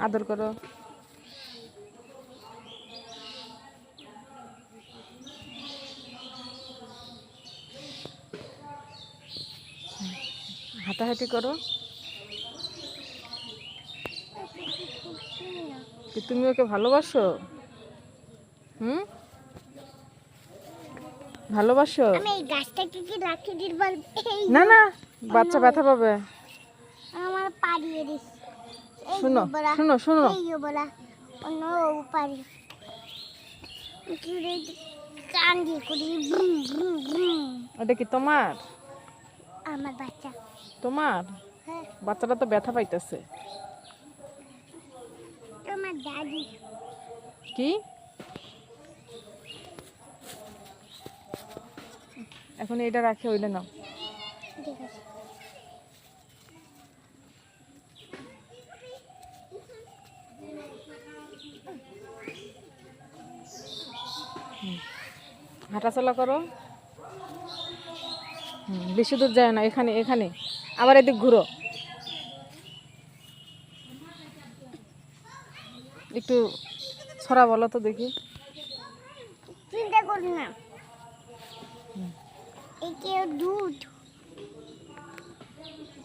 আদর করো। হাঁটাহাঁটি করো। তুমি ওকে ভালোবাসো? হুম, ভালোবাসো? আমি এই গাছটাকে কি রাখি দিব? না না, বাচ্চা ব্যথা পাবে। আমার পাড়িয়ে দিস। শুনো শুনো শুনো, এই বলা অন্য পারি কি রে কান দিয়ে করি ব্রুম ব্রুম ব্রুম। ওটা কি তোমার? আমার বাচ্চা। তোমার হ্যাঁ, বাচ্চাটা তো ব্যথা পাইতেছে। আমার দাদি। কি এখন এটা রাখে ওইটা নাও। ঠিক আছে। হাঁটাচলা করো। বেশি দূর যায় না, এখানে এখানে আবার এদিক ঘুরো। একটু ছড়া বলো তো দেখি। চিন্তা করি না, এই কেউ দুধ